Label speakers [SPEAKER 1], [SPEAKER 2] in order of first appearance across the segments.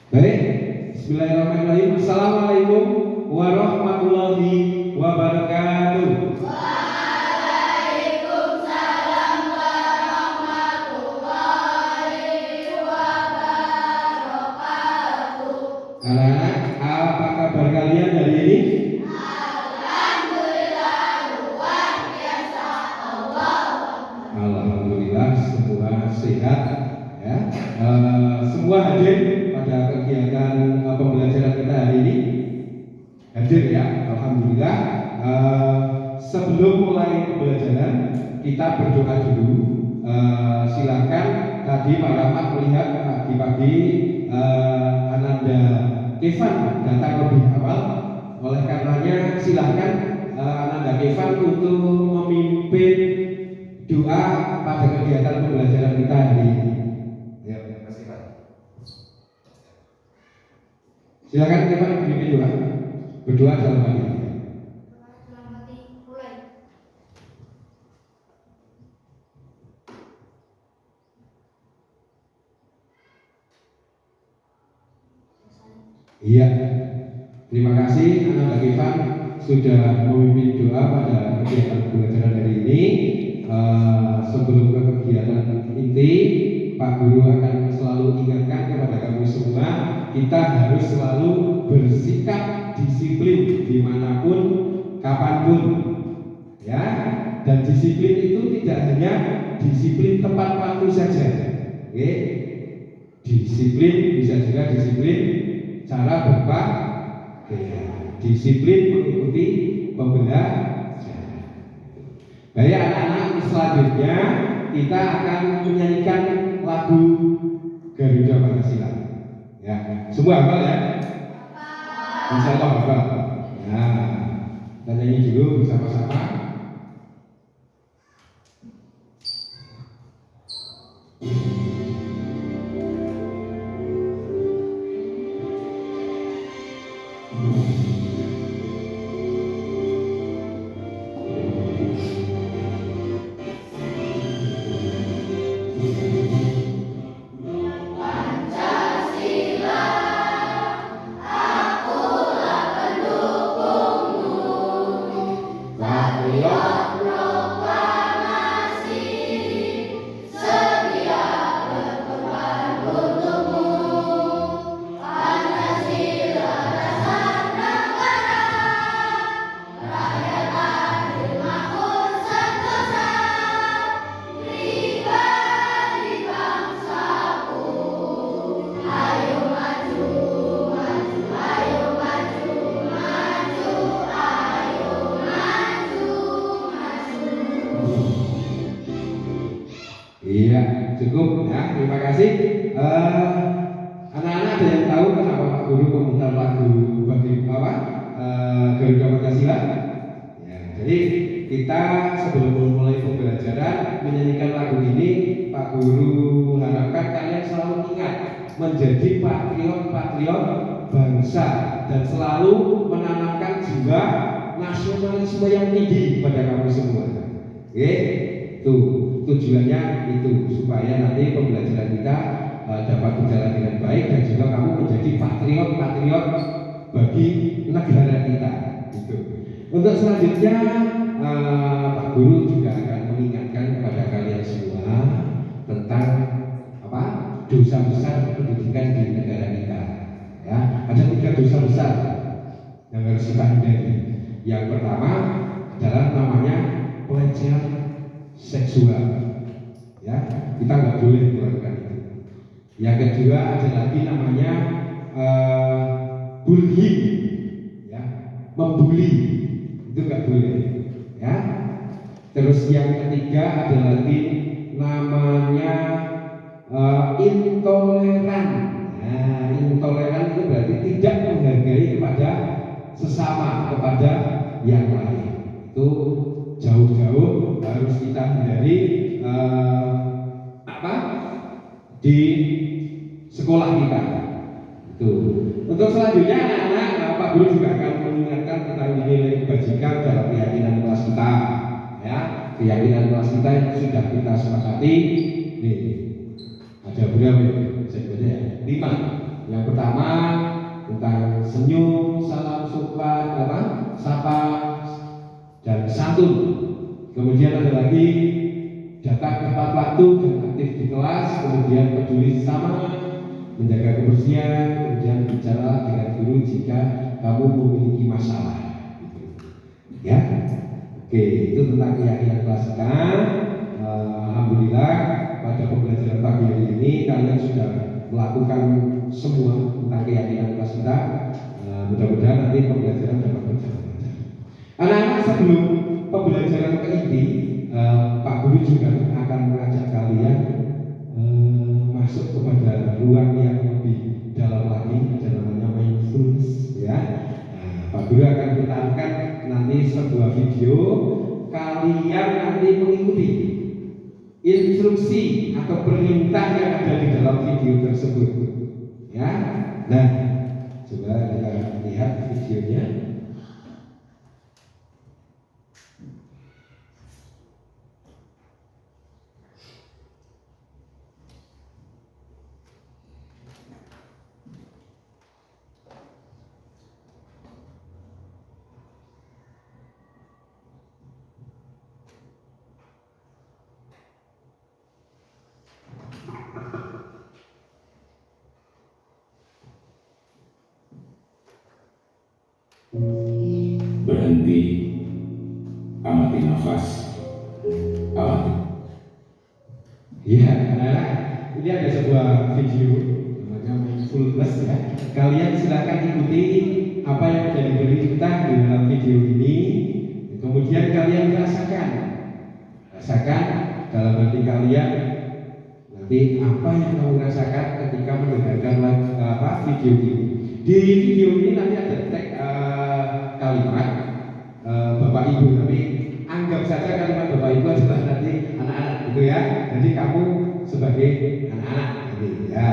[SPEAKER 1] Baik, bismillahirrahmanirrahim. Assalamualaikum warahmatullahi wabarakatuh.
[SPEAKER 2] Waalaikumsalam warahmatullahi wabarakatuh.
[SPEAKER 1] Anak-anak, apa kabar kalian hari ini?
[SPEAKER 2] Alhamdulillah luar biasa.
[SPEAKER 1] Alhamdulillah semua sehat ya. Semua hadir pada kegiatan pembelajaran kita hari ini. Hadir ya, alhamdulillah. Sebelum mulai pembelajaran kita berdoa dulu. Silakan tadi Pak Rahmat melihat pagi-pagi Ananda Kevan datang lebih awal. Oleh karenanya silakan Ananda Kevan untuk memimpin doa pada kegiatan pembelajaran kita hari ini. Ya, terima kasih Pak. Silakan Kevan memimpin doa. Berdoa dalam hati.
[SPEAKER 2] Mulai.
[SPEAKER 1] Iya. Terima kasih Ananda Kevan sudah memimpin doa pada kegiatan pembelajaran hari ini. Sebelum ke kegiatan inti, Pak Guru akan selalu ingatkan kepada kamu semua, kita harus selalu bersikap disiplin dimanapun, kapanpun, ya. Dan disiplin itu tidak hanya disiplin tepat waktu saja, oke? Disiplin bisa juga disiplin cara berpakaian, disiplin mengikuti pembelajaran. Baik anak-anak, selanjutnya kita akan menyanyikan lagu Garuda Pancasila. Ya, semua hafal ya? Insya Allah hafal. Nah, kita nyanyi dulu bersama-sama. Iya, cukup ya. Terima kasih. Anak-anak ada yang tahu kenapa Pak Guru memutar lagu bagi Garuda Pancasila? Ya, jadi kita sebelum memulai pembelajaran menyanyikan lagu ini, Pak Guru harapkan kalian selalu ingat menjadi patriot bangsa dan selalu menanamkan jiwa nasionalisme yang tinggi pada kamu semua. Oke, tuh tujuannya itu supaya nanti pembelajaran kita dapat berjalan dengan baik dan juga kamu menjadi patriot bagi negara kita. Itu. Untuk selanjutnya Pak Guru juga akan mengingatkan kepada kalian semua tentang dosa besar pendidikan di negara kita. Ya, ada 3 dosa besar yang harus kita hindari. Yang pertama adalah namanya pelecehan seksual. Ya, kita nggak boleh melakukan itu. Yang kedua ada lagi namanya bullying, ya, membuli, itu nggak boleh. Ya. Terus yang ketiga ada lagi namanya intoleran. Nah, intoleran itu berarti tidak menghargai kepada sesama, kepada yang lain. Itu jauh-jauh harus kita hindari di sekolah kita. Itu. Untuk selanjutnya anak-anak, Pak Guru juga akan mengingatkan tentang nilai kebajikan dalam keyakinan kelas kita. Ya, keyakinan kelas kita yang sudah kita sepakati. Nih, ada berapa? Saya baca ya. 5 Yang pertama tentang senyum, salam sopan, sapa, dan santun. Kemudian ada lagi datang tepat waktu dan aktif di kelas, kemudian peduli sama, menjaga kebersihan, kemudian bicara dengan guru jika kamu memiliki masalah. Ya, oke, itu tentang keyakinan kelas kita. Alhamdulillah pada pembelajaran pagi hari ini kalian sudah melakukan semua tentang keyakinan kelas kita. Mudah-mudahan nanti pembelajaran dapat berjalan lancar. Anak-anak, sebelum pembelajaran ke inti, Pak Guru juga akan mengajak kalian masuk kepada ruang yang lebih dalam lagi, ada namanya mindfulness, ya. Pak Guru akan putarkan nanti sebuah video, kalian nanti mengikuti instruksi atau perintah yang ada di dalam video tersebut, ya. Nah, coba kita lihat videonya.
[SPEAKER 3] Berhenti, amati nafas, amati.
[SPEAKER 1] Iya, anak-anak, ini ada sebuah video namanya mindfulness, ya. Kalian silakan ikuti apa yang menjadi perintah di dalam video ini. Kemudian kalian rasakan dalam hati kalian nanti apa yang kamu rasakan ketika mendengarkan video ini. Di video ini nanti ada teks kalimat Bapak Ibu, tapi anggap saja kalimat Bapak Ibu adalah nanti anak-anak, gitu ya. Jadi kamu sebagai anak-anak nanti, ya.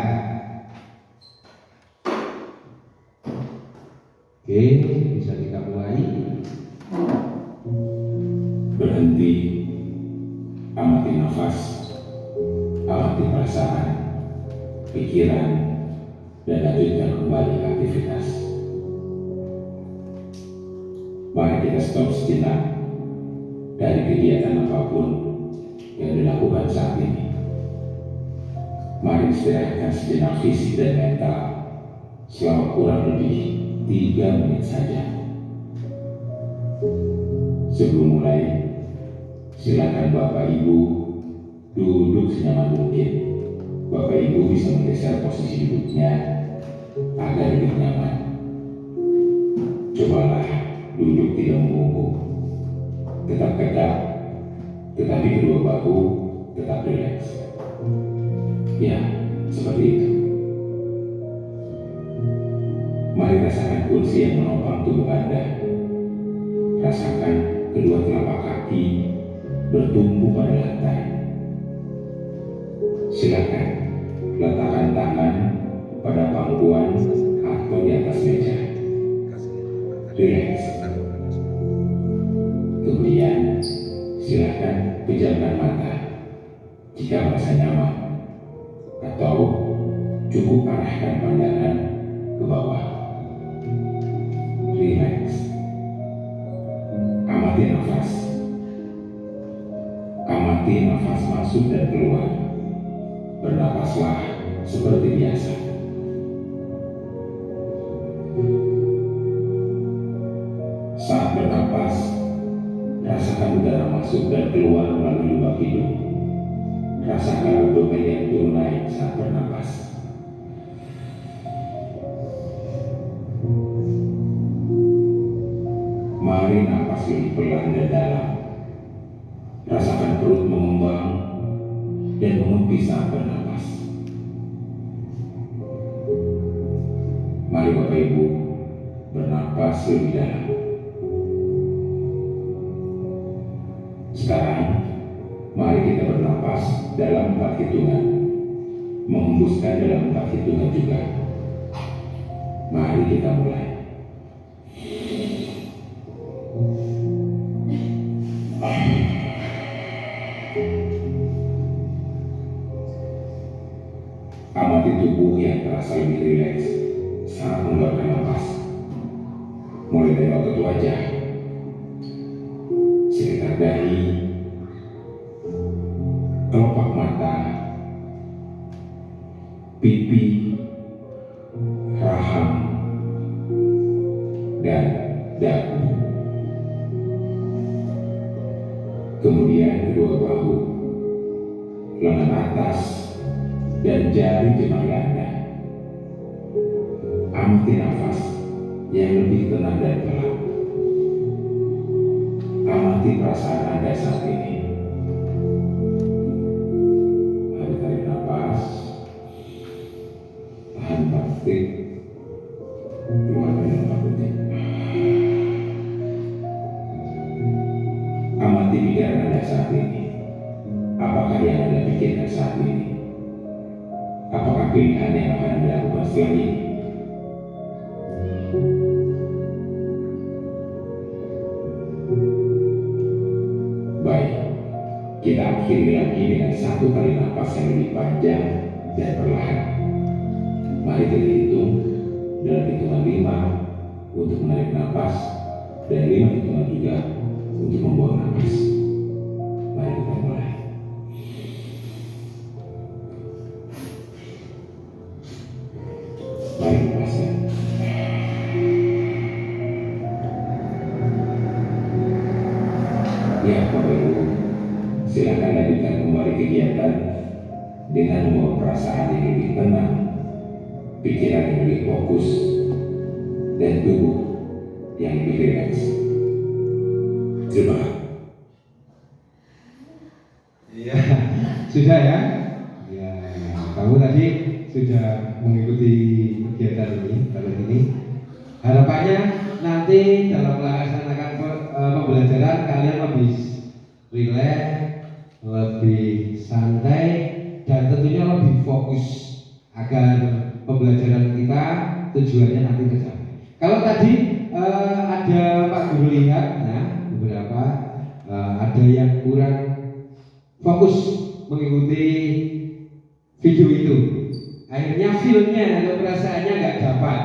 [SPEAKER 1] Oke, bisa kita mulai.
[SPEAKER 3] Berhenti, amati nafas, amati perasaan, pikiran, dan lanjutkan kembali aktivitas. Mari kita stop sejenak dari kegiatan apapun yang dilakukan saat ini. Mari istirahatkan sejenak fisik dan mental selama kurang lebih 3 menit saja. Sebelum mulai, silakan Bapak Ibu duduk senyaman mungkin. Bapak Ibu bisa menggeser posisi duduknya agar lebih nyaman. Cobalah duduk tidak membungkuk, tetap tegak, tetapi kedua bahu tetap rileks. Ya, seperti itu. Mari rasakan kursi yang menopang tubuh Anda. Rasakan kedua telapak kaki bertumpu pada lantai. Silakan letakkan tangan pada pangkuan atau di atas meja. Rileks. Kemudian silakan pejamkan mata jika merasa nyaman, atau cukup arahkan pandangan ke bawah. Rileks. Amati nafas. Amati nafas masuk dan keluar. Bernapaslah seperti biasa. Saat bernapas, rasakan udara masuk dan keluar melalui lubang hidung. Rasakan abdomen yang turun naik saat bernapas. Mari napas lebih pelan dan dalam. Rasakan perut mengembang dan mengempis saat bernapas. Mari Bapak Ibu bernapas lebih dalam. Sekarang, mari kita bernapas dalam 4 hitungan, menghembuskan dalam 4 hitungan juga. Mari kita mulai. Amati tubuh yang terasa lebih rileks dari otot wajah, sekitar dahi, kelopak mata, pipi, rahang, dan dagu. Kemudian kedua bahu, lengan atas, dan jari jemari Anda. Amati nafas yang lebih tenang dan pelan. Amati perasaan Anda saat ini. Mari tarik nafas, tahan 4 detik, keluarkan dengan 4 detik. Amati pikiran Anda saat ini. Apakah yang Anda pikirkan saat ini? Apakah pilihan yang akan Anda lakukan setelah ini? Baik, kita akhiri lagi dengan 1 kali napas yang lebih panjang dan perlahan. Mari kita hitung dalam hitungan 5 untuk menarik napas dan 5 hitungan juga untuk membuang napas. Mari kita mulai. Mari lepaskan. Ya, Bapak Ibu, silakan lanjutkan kembali kegiatan dengan membawa perasaan yang lebih tenang, pikiran yang lebih fokus, dan tubuh yang lebih rileks. Terima kasih.
[SPEAKER 1] Iya, sudah ya. Ya, kamu tadi sudah mengikuti kegiatan ini, kalau ini. Harapannya nanti dalam melaksanakan pembelajaran kalian lebih rileks, lebih santai, dan tentunya lebih fokus agar pembelajaran kita tujuannya nanti tercapai. Kalau tadi ada Pak Guru lihat, nah beberapa ada yang kurang fokus mengikuti video itu, akhirnya feel-nya atau perasaannya nggak dapat.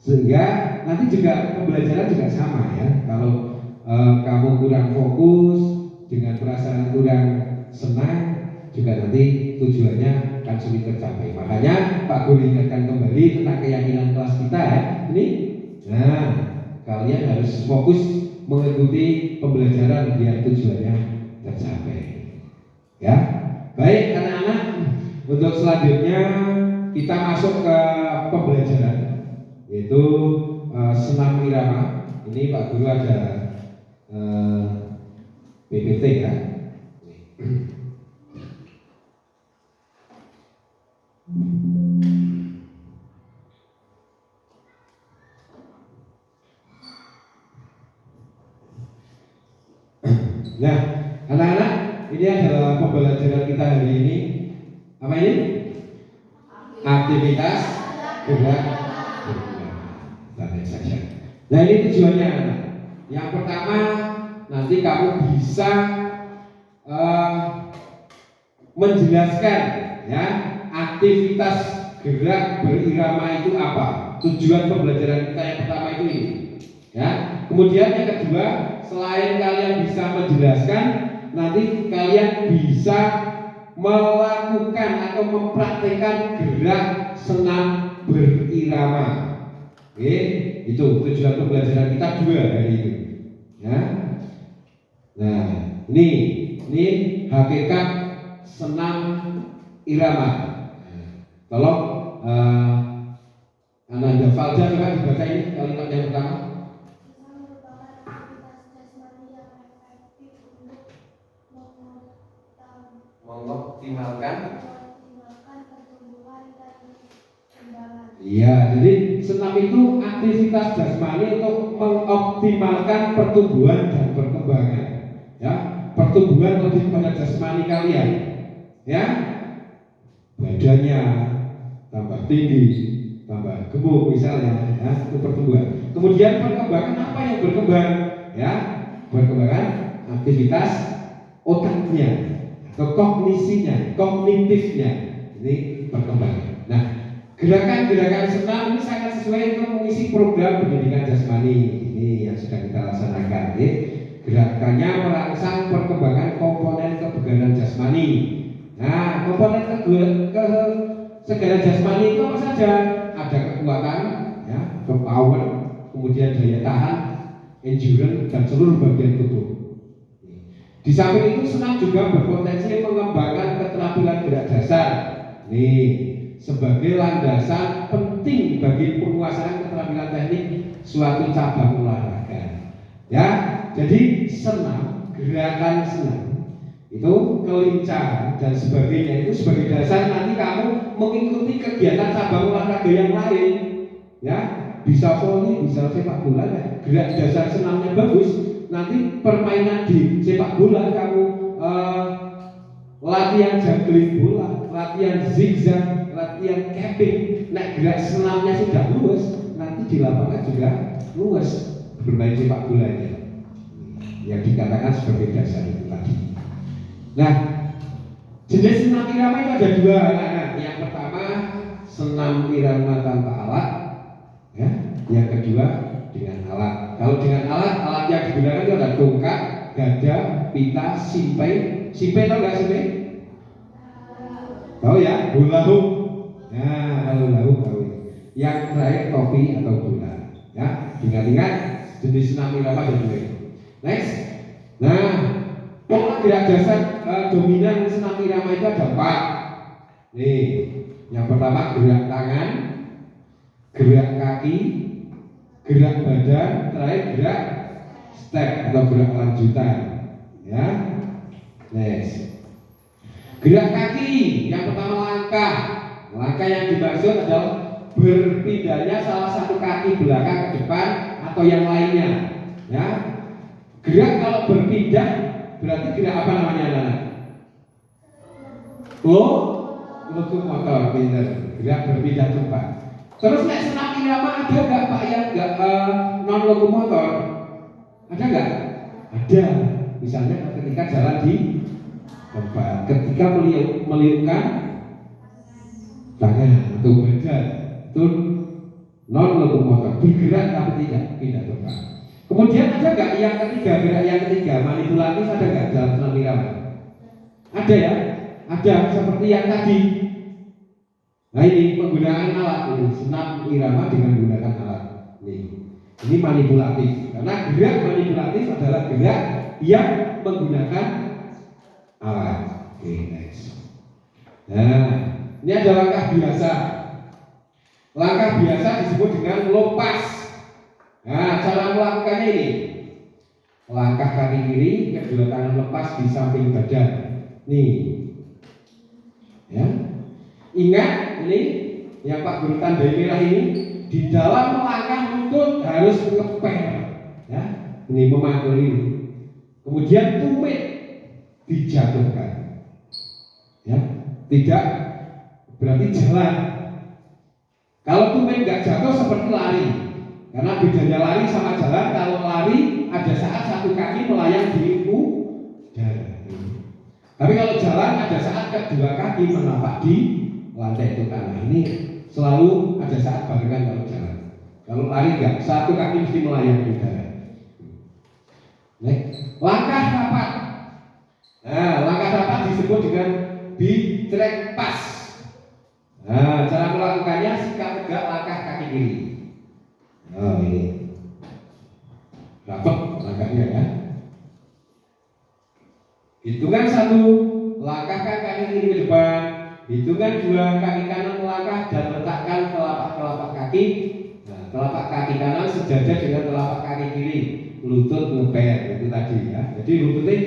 [SPEAKER 1] Sehingga nanti juga pembelajaran juga sama ya. Kalau kamu kurang fokus dengan perasaan kurang senang, juga nanti tujuannya akan sulit tercapai. Makanya Pak Guru ingatkan kembali tentang keyakinan kelas kita ya. Ini, nah kalian harus fokus mengikuti pembelajaran biar tujuannya tercapai. Ya, baik anak-anak. Untuk selanjutnya kita masuk ke pembelajaran, yaitu senam irama. Ini Pak Guru ada PPT ya. Nah, anak-anak, ini adalah pembelajaran kita hari ini. Apa ini? Aktivitas gerak. Saja. Nah ini tujuannya anak. Yang pertama nanti kamu bisa menjelaskan ya aktivitas gerak berirama itu apa. Tujuan pembelajaran kita yang pertama itu ini. Ya. Kemudian yang kedua, selain kalian bisa menjelaskan, nanti kalian bisa melakukan atau mempraktikkan gerak senam berirama. Oke, itu tujuan pembelajaran kita 2 hari itu. Ya. Nah, ini hakikat senam irama. Tolong Ananda Falja coba dibaca ini kalimat yang pertama. Mengoptimalkan pertumbuhan dan perkembangan. Iya, jadi senam itu aktivitas jasmani untuk mengoptimalkan pertumbuhan dan perkembangan. Ya, pertumbuhan lebih pada jasmani kalian. Ya, badannya tambah tinggi, tambah gemuk misalnya, ya, itu pertumbuhan. Kemudian perkembangan apa yang berkembang? Ya, perkembangan aktivitas otaknya atau kognisinya, kognitifnya, ini perkembangan. Nah, gerakan-gerakan senam ini sangat sesuai untuk mengisi program pendidikan jasmani ini yang sedang kita laksanakan. Gerakannya merangsang perkembangan komponen kebugaran jasmani. Nah, komponen kesegaran jasmani itu apa saja? Ada kekuatan, ya, power, kemudian daya tahan, endurance, dan seluruh bagian tubuh. Di samping itu senam juga berpotensi mengembangkan keterampilan gerak dasar. Nih, sebagai landasan penting bagi penguasaan keterampilan teknik suatu cabang olahraga. Ya, jadi senam, gerakan senam itu kelincahan dan sebagainya itu sebagai dasar nanti kamu mengikuti kegiatan cabang olahraga yang lain. Ya, bisa voli, bisa sepak bola, gerak dasar senamnya bagus. Nanti permainan di sepak bola kamu latihan juggling bola, latihan zigzag, latihan capping, gerak senamnya sudah luas, nanti di lapangan juga luas bermain sepak bolanya. Yang dikatakan sebagai dasar itu tadi. Nah, jenis senam irama itu ada dua. Yang pertama senam irama tanpa alat, ya. Yang kedua dengan alat. Kalau dengan alat yang digunakan itu ada tongkat, gada, pita, simpai. Simpai tahu nggak simpai? Tahu ya, bola hook. Nah, kalau bola hook tahu. Yang terakhir topi atau bola. Ya, ingat-ingat jenis senam irama ada dua. Next. Nah, pola gerak dasar dominan senam irama itu ada 4. Nih, yang pertama gerak tangan, gerak kaki, gerak badan, terakhir gerak step atau gerak lanjutan. Ya, next. Gerak kaki, yang pertama langkah. Langkah yang dimaksud adalah berpindahnya salah satu kaki belakang ke depan atau yang lainnya. Ya, gerak kalau berpindah berarti gerak apa namanya anak? Lokomotor, pindah. Gerak berpindah tempat. Terus nek senam irama ada nggak Pak yang nggak non lokomotor? Ada nggak? Ada. Misalnya ketika jalan di tempat, ketika meliupkan tangan atau badan, itu non lokomotor, bergerak tapi tidak pindah tempat. Kemudian ada nggak yang ketiga, gerak yang ketiga manipulatif ada nggak dalam senam irama? Ada ya, ada seperti yang tadi. Nah ini penggunaan alat ini, senam irama dengan menggunakan alat. Ini manipulatif karena gerak manipulatif adalah gerak yang menggunakan alat. Oke, next. Nah, ini ada langkah biasa. Langkah biasa disebut dengan lopas. Nah, cara melakukannya ini. Langkah kaki kiri, kedua tangan lepas di samping badan. Nih. Ya. Ingat ini yang Pak Guru tandai merah ini di dalam melangkah lutut harus ngeper. Ya. Ini memantul ini. Kemudian tumit dijatuhkan. Ya. Tidak berarti jalan. Kalau tumit nggak jatuh seperti lari. Karena bedanya lari sama jalan, kalau lari ada saat satu kaki melayang di udara. Tapi kalau jalan ada saat kedua kaki menapak di lantai itu tanah. Ini selalu ada saat barengan kalau jalan. Kalau lari enggak, satu kaki mesti melayang di udara. Langkah rapat. Nah, langkah rapat disebut dengan B-track pass. Nah, cara melakukannya sikap tegak langkah kaki kiri. Oh ini rapat langkahnya ya. Hitungan 1, langkahkan kaki kiri ke depan. Hitungan 2, kaki kanan melangkah dan letakkan telapak kaki. Nah, telapak kaki kanan sejajar dengan telapak kaki kiri. Lutut ngeper itu tadi ya. Jadi lututnya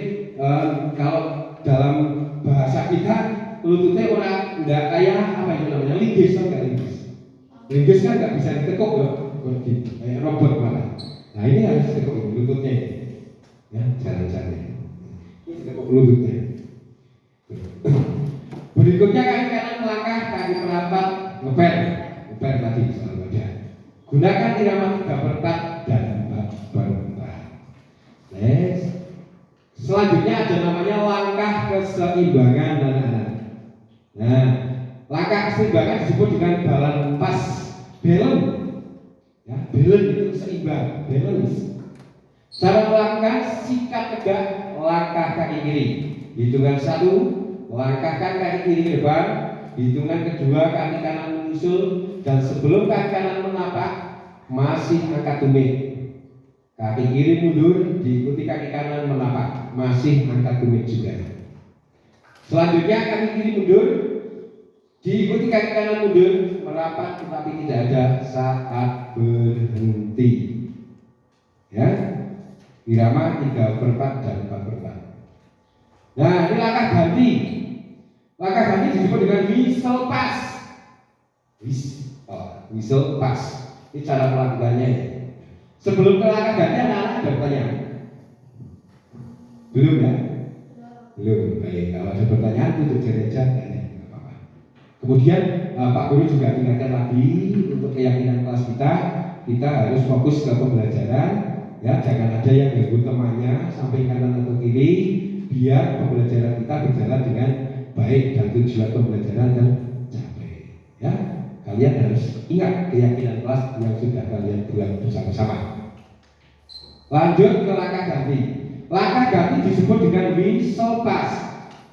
[SPEAKER 1] kalau dalam bahasa kita lututnya orang nggak kayak apa itu namanya linggis, kan nggak linggis. Linggis kan nggak bisa ditekuk loh, kayak robot malah. Nah ini harus ditekuk lututnya, ya jalan-jalan. Ini ditekuk lututnya. Berikutnya kaki kanan melangkah, kaki merapat, ngeper tadi selalu ada. Gunakan irama 3/4 dan 4/4. Next. Selanjutnya ada namanya langkah keseimbangan anak-anak. Nah, langkah keseimbangan disebut dengan balance pass. Balance, ya, itu seimbang, balance. Cara melakukan sikap tegak, langkah kaki kiri. Hitungan 1, langkahkan kaki kiri ke depan. Hitungan kedua, kaki kanan menyusul. Dan sebelum kaki kanan menapak, masih angkat tumit. Kaki kiri mundur, diikuti kaki kanan menapak, masih angkat tumit juga. Selanjutnya kaki kiri mundur, diikuti kaki kanan mundur, merapat tetapi tidak ada saat berhenti. Ya, irama 3/4 dan 4/4. Nah, ini langkah ganti. Langkah ganti disebut dengan whistle pass. Whistle pass. Ini cara melakukannya. Sebelum ke langkah ganti, anak-anak ada pertanyaan? Belum ya? Belum. Baik, kalau ada pertanyaan tutup gereja, tanya. Kemudian Pak Guru juga ingatkan lagi untuk keyakinan kelas kita harus fokus ke pembelajaran, ya, jangan ada yang ganggu temannya sampai kanan atau kiri, biar pembelajaran kita berjalan dengan baik dan tujuan pembelajaran tercapai. Ya, kalian harus ingat keyakinan kelas yang sudah kalian buat bersama-sama. Lanjut ke langkah ganti. Langkah ganti disebut dengan whistle pass.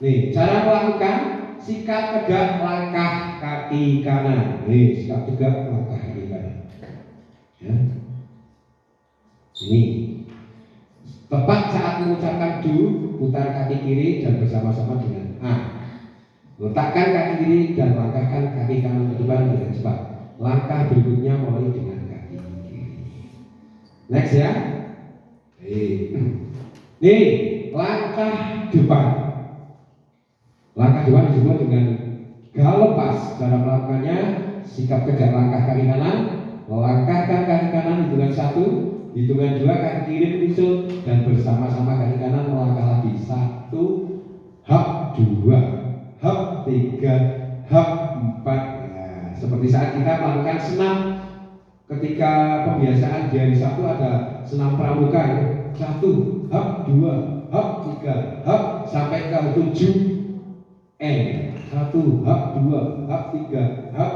[SPEAKER 1] Nih, cara melakukan sikap tegak langkah kaki kanan. Nih, sikap tegak langkah kaki kanan. Ya. Ini tepat saat mengucapkan do, putar kaki kiri dan bersama-sama dengan A. Letakkan kaki kiri dan langkahkan kaki kanan ke depan dengan cepat. Langkah berikutnya mulai dengan kaki kiri. Next ya. Nih, langkah depan. Langkah depan disebut dengan galopas. Cara melakukannya, sikap tegak langkah kaki kanan, langkahkan kaki kanan hitungan 1, hitungan 2 kaki kiri menyusul dan bersama-sama kaki kanan melangkah lagi. 1, hap 2, hap 3, hap 4. Nah, seperti saat kita melakukan senam ketika pembiasaan di hari Sabtu ada senam pramuka ya. 1, hap 2, hap 3, hap sampai ke 7 N. 1, hap 2, hap 3, hap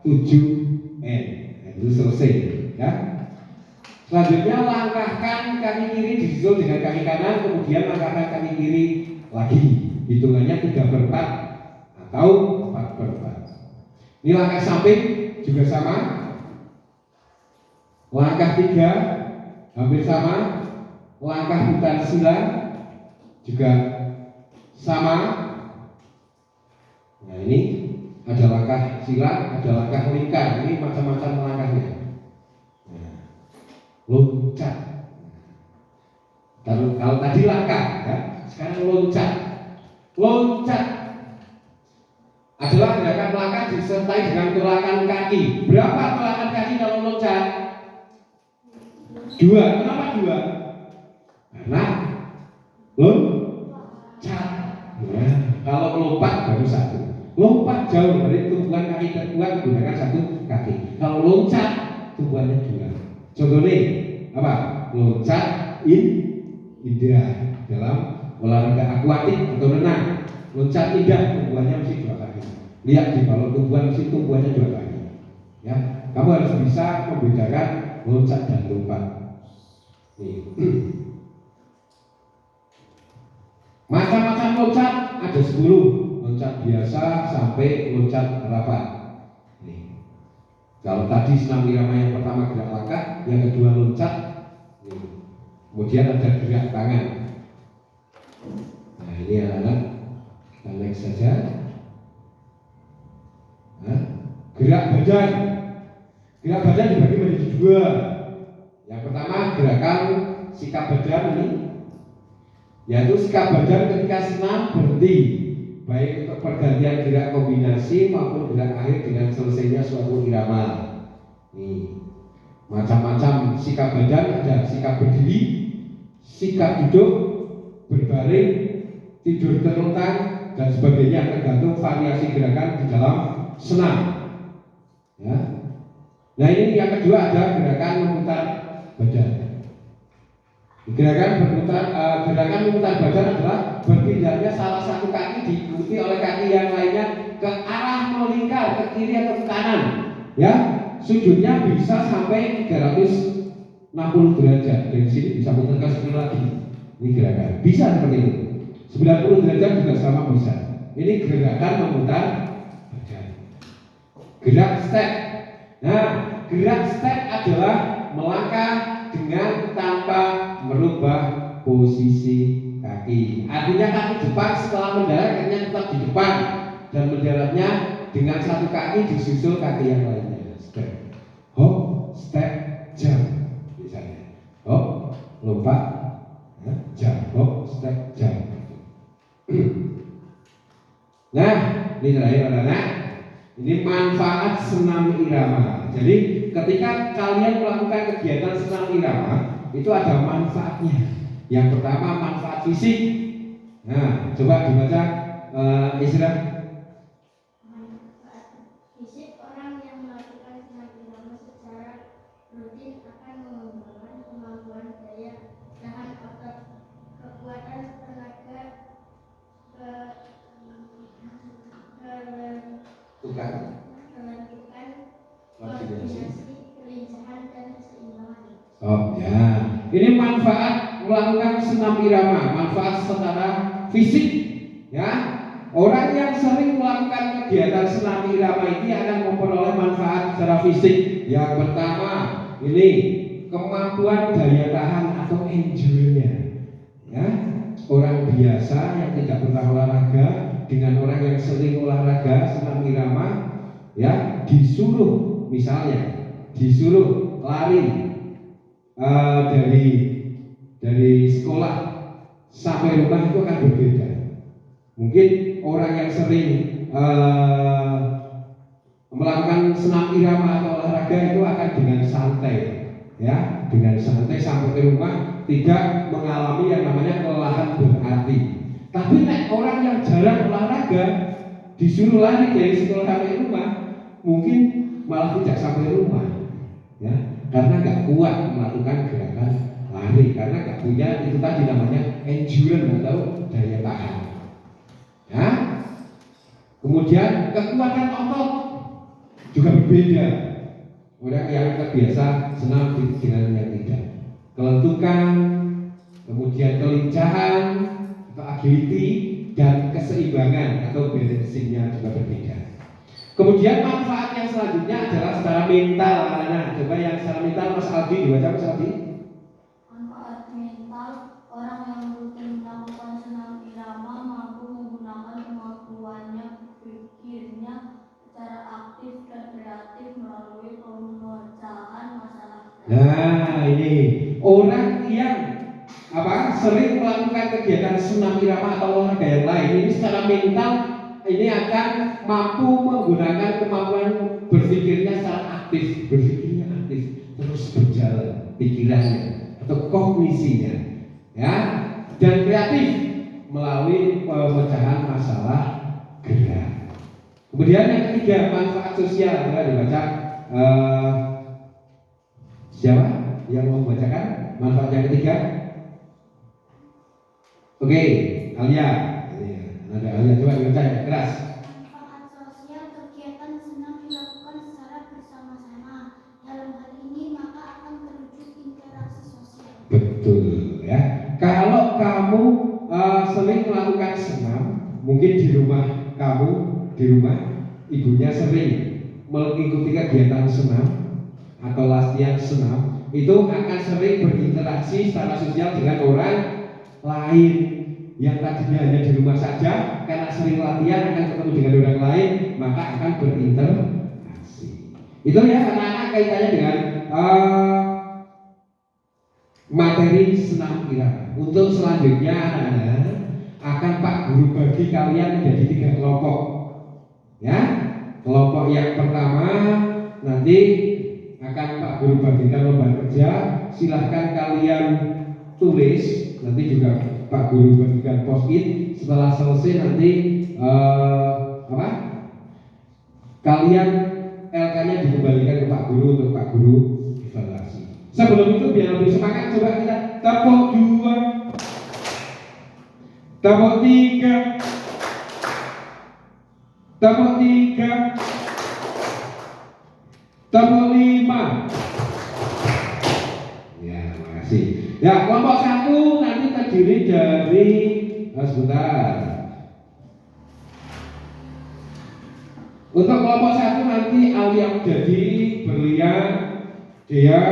[SPEAKER 1] 7 N. Nah, itu selesai ya. Selanjutnya langkahkan kaki kiri disusul dengan kaki kanan, kemudian langkahkan kaki kiri lagi. Hitungannya 3/4 atau 4/4. Ini langkah samping juga sama. Langkah 3 hampir sama. Langkah putar sila juga sama. Nah, ini ada langkah sila, ada langkah lingkar. Ini macam-macam langkahnya. Loncat. Kalau tadi langkah, ya, sekarang loncat. Loncat adalah gerakan langkah disertai dengan tulakan kaki. Berapa tulakan kaki kalau loncat? 2. Kenapa 2? Karena loncat. Ya, kalau lompat baru 1. Lompat jauh dari tumpuan kaki terkuat menggunakan 1 kaki. Kalau loncat tumpuannya 2. Contohnya apa? Loncat indah dalam olahraga akuatik atau renang. Loncat indah tumpuannya mesti 2 kaki. Lihat di bawah tumpuan mesti tumpuannya 2 kaki. Ya, kamu harus bisa membedakan loncat dan lompat. Nih. Macam-macam loncat ada 10. Loncat biasa sampai loncat rapat. Nih. Kalau tadi senam irama yang pertama gerak langkah, yang kedua loncat. Nih. Kemudian ada gerak tangan. Nah, ini anak-anak, kita next saja. Nah, gerak badan. Gerak badan dibagi menjadi 2. Yang pertama gerakan sikap badan ini, yaitu sikap badan ketika senam berhenti, baik untuk pergantian gerak kombinasi maupun gerak akhir dengan selesainya suatu irama. Nih, macam-macam sikap badan, ada sikap berdiri, sikap duduk, berbaring, tidur terlentang dan sebagainya, tergantung variasi gerakan di dalam senam. Ya. Nah, ini yang kedua ada gerakan memutar badan. Gerakan memutar badan adalah berpindahnya salah satu kaki diikuti oleh kaki yang lainnya ke arah melingkar ke kiri atau ke kanan, ya, sudutnya bisa sampai 360 derajat. Dari sini bisa muter ke sini lagi. Ini gerakan. Bisa seperti itu. 90 derajat juga sama bisa. Ini gerakan memutar badan. Gerak step. Nah, gerak step adalah melangkah dengan tanpa merubah posisi kaki. Artinya kaki depan setelah mendarat kakinya tetap di depan dan mendaratnya dengan satu kaki disusul kaki yang lainnya. Step, hop, step, jump. Misalnya, hop, lompat, jump, hop, step, jump. Nah, ini terakhir anak-anak. Ini manfaat senam irama. Jadi ketika kalian melakukan kegiatan senam irama, itu ada manfaatnya. Yang pertama manfaat fisik. Nah, coba dibaca Isra.
[SPEAKER 2] Manfaat fisik, orang yang melakukan senam irama secara rutin akan mengembangkan kemampuan daya tahan otot, kekuatan tenaga, kelentukan, koordinasi, kelincahan, dan keseimbangan.
[SPEAKER 1] Oh ya, ini manfaat melakukan senam irama, manfaat secara fisik, ya. Orang yang sering melakukan kegiatan senam irama ini akan memperoleh manfaat secara fisik. Yang pertama, ini kemampuan daya tahan atau endurance, ya. Orang biasa yang tidak pernah olahraga dengan orang yang sering olahraga senam irama, ya, disuruh misalnya disuruh lari dari sekolah sampai rumah itu akan berbeda. Mungkin orang yang sering melakukan senam irama atau olahraga itu akan dengan santai, ya, dengan santai sampai ke rumah tidak mengalami yang namanya kelelahan berarti. Tapi orang yang jarang olahraga disuruh lari dari sekolah sampai rumah, mungkin malah tidak sampai rumah, ya, karena nggak kuat melakukan gerakan lari, karena nggak punya itu tadi namanya endurance atau daya tahan. Ya. Kemudian kekuatan otot juga berbeda. Orang yang terbiasa senam dengan yang tidak. Kelentukan, kemudian kelincahan atau agility dan keseimbangan atau balancingnya juga berbeda. Kemudian manfaat yang selanjutnya adalah secara mental. Nah, coba yang secara mental Mas Aldi dibaca Mas Aldi.
[SPEAKER 2] Manfaat mental, orang yang rutin melakukan senam irama mampu menggunakan kemampuannya berpikirnya secara aktif dan kreatif melalui pemecahan masalah.
[SPEAKER 1] Nah, ini orang yang sering melakukan kegiatan senam irama atau olahraga yang lain, ini secara mental ini akan mampu menggunakan kemampuan berpikirnya secara aktif, berpikirnya aktif, terus berjalan pikirannya atau kognisinya, ya, dan kreatif melalui pemecahan masalah gerak. Kemudian yang ketiga, manfaat sosial. Coba dibaca. Siapa yang mau membacakan manfaat yang ketiga? Oke, Alia. Ada Alia, coba dibaca ya, keras.
[SPEAKER 2] Manfaat sosial, kegiatan senam dilakukan secara bersama-sama. Dalam hal ini maka akan terwujud interaksi sosial.
[SPEAKER 1] Betul, ya. Kalau kamu sering melakukan senam, mungkin di rumah kamu, di rumah ibunya sering mengikuti kegiatan senam atau latihan senam, itu akan sering berinteraksi secara sosial dengan orang lain yang tadinya hanya di rumah saja, karena sering latihan akan ketemu dengan orang lain, maka akan berinteraksi. Itu ya anak-anak kaitannya dengan materi senam irama. Untuk selanjutnya anak-anak akan Pak Guru bagi kalian menjadi 3 kelompok, ya. Kelompok yang pertama nanti akan Pak Guru bagikan lembar kerja, silahkan kalian tulis, nanti juga Pak Guru bagikan post-it. Setelah selesai nanti kalian LK-nya dikembalikan ke Pak Guru untuk Pak Guru evaluasi. Sebelum itu biar lebih semangat, coba kita tepuk 2, tepuk 3, tepuk 3, Tepuk 5. Ya, makasih. Ya, kelompok 1 nanti terdiri dari sebentar. Untuk kelompok 1 nanti Alia Udadi, Berlian, Dea,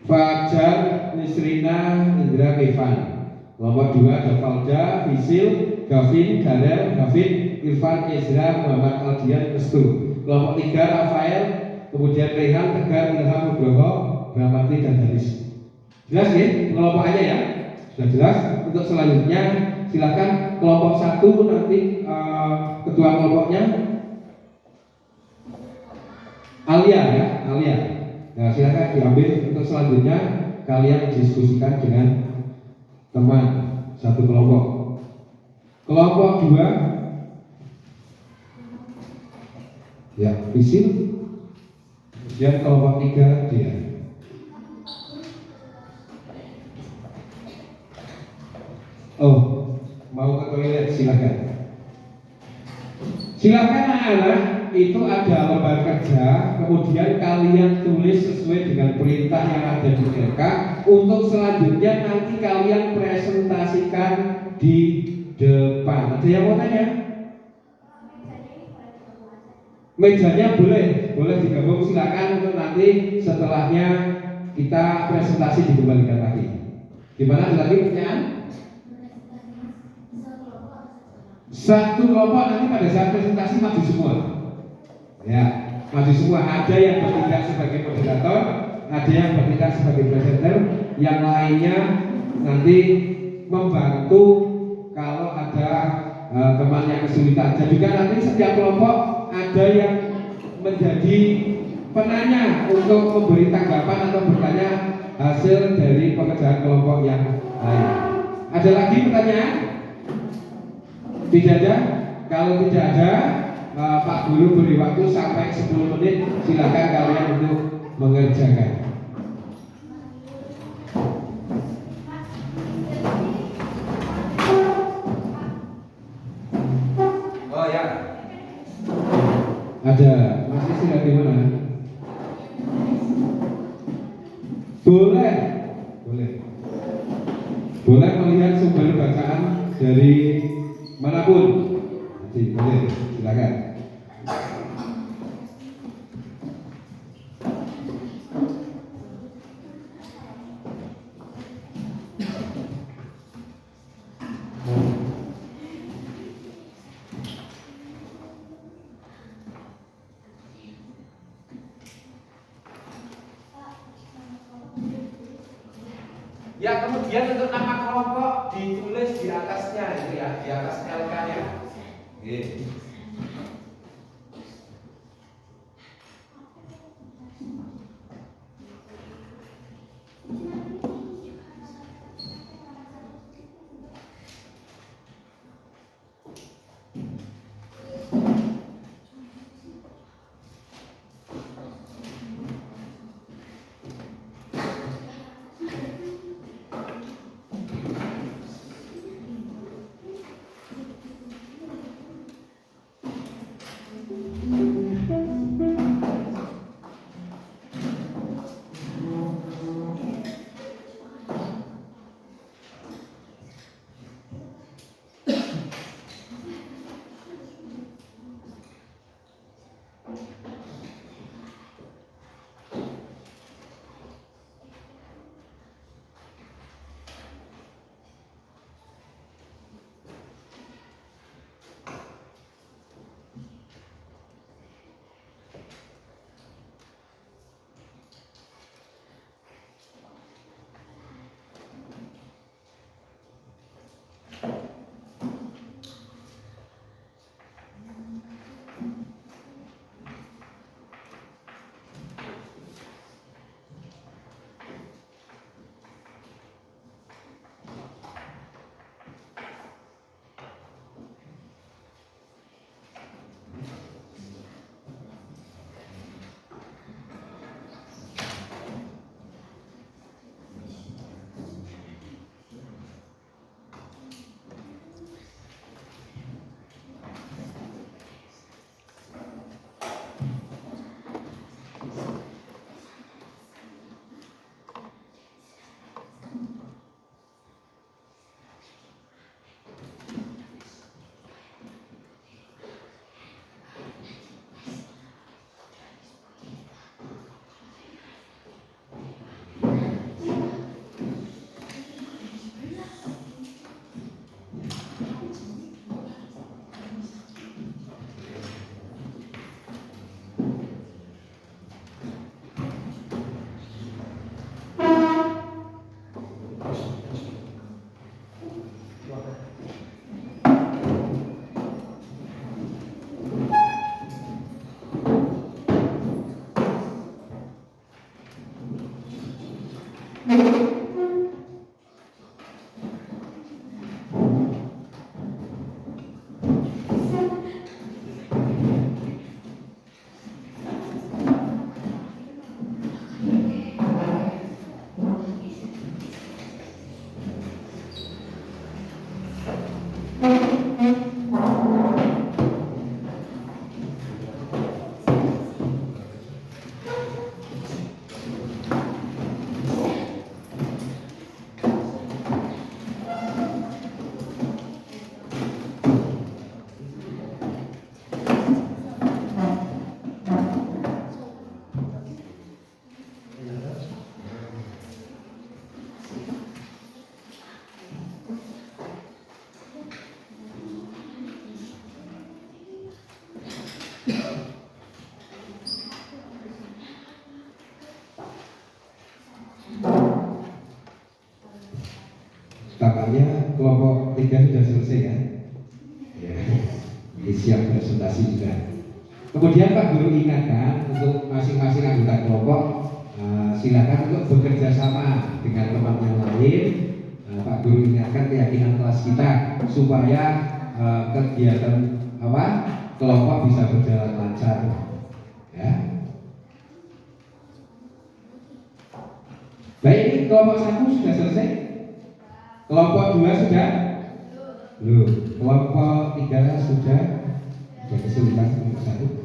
[SPEAKER 1] Fajar, Nisrina, Indra, Kevan. Kelompok 2 ada Valda, Visil, Gavin, Garel, Gavin, Irfan, Ezra, Muhammad Aldian, Restu. Kelompok 3 Rafael, kemudian Rehan, Tegar, Ilham, Nugroho, Bramati, dan Danis. Jelas ya kelompokannya ya? Sudah jelas. Untuk selanjutnya silakan kelompok 1 nanti ketua kelompoknya Alia ya, Alia. Nah, silakan diambil. Untuk selanjutnya kalian diskusikan dengan teman satu kelompok. Kelompok 2 ya, Visil. Kemudian kelompok 3 dia. Oh, mau ke toilet silakan. Silakan anak-anak, itu ada lembar kerja, kemudian kalian tulis sesuai dengan perintah yang ada di RK. Untuk selanjutnya nanti kalian presentasikan di depan. Ada yang mau tanya? Mejanya boleh digabung, silakan untuk nanti setelahnya kita presentasi dikembalikan lagi. Gimana ada lagi pertanyaan? Satu kelompok nanti pada saat presentasi maju semua. Ya, maju semua. Ada yang bertindak sebagai moderator, ada yang bertindak sebagai presenter, yang lainnya nanti membantu kalau ada teman yang kesulitan. Dan juga nanti setiap kelompok ada yang menjadi penanya untuk memberi tanggapan atau bertanya hasil dari pekerjaan kelompok yang lain. Ada lagi pertanyaan? Tidak ada? Kalau tidak ada, Pak Guru beri waktu sampai 10 menit. Silakan kalian untuk mengerjakan. Oh ya, ada. Masih sudah di mana? Boleh melihat sumber bacaan dari manapun. Nanti boleh, silakan. Ya, kemudian untuk nama kelompok ditulis di atasnya itu ya, di atas LK-nya. Gitu. Tampaknya kelompok 3 sudah selesai ya. Ya, ini siap presentasi juga. Kemudian Pak Guru ingatkan untuk masing-masing anggota kelompok silakan untuk bekerja sama dengan teman yang lain. Pak Guru ingatkan keyakinan kelas kita supaya kegiatan kelompok bisa berjalan lancar. Ya. Baik, ini kelompok 1 sudah selesai. Kelompok 2 sudah? Belum. Kelompok 3 sudah? Ada kesulitan kelompok 1?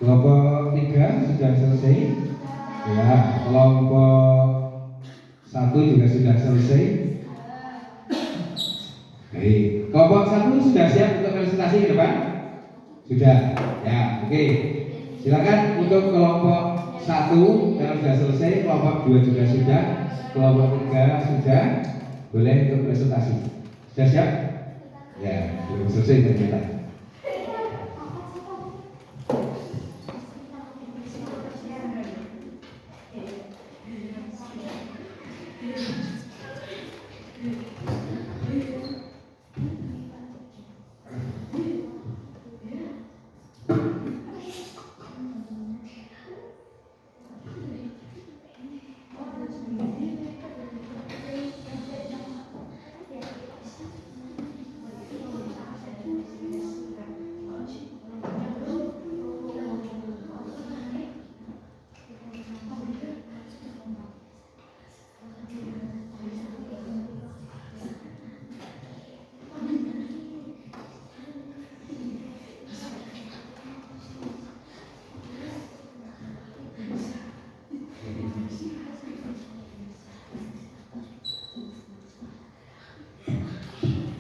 [SPEAKER 1] Kelompok 3 sudah selesai. Ya, kelompok 1 juga sudah selesai. Baik, kelompok 1 sudah siap untuk presentasi ke depan? Sudah. Ya, oke. Silakan untuk kelompok 1 yang sudah selesai, kelompok 2 juga sudah, kelompok 3 sudah, boleh untuk presentasi. Sudah siap? Ya, belum selesai ternyata.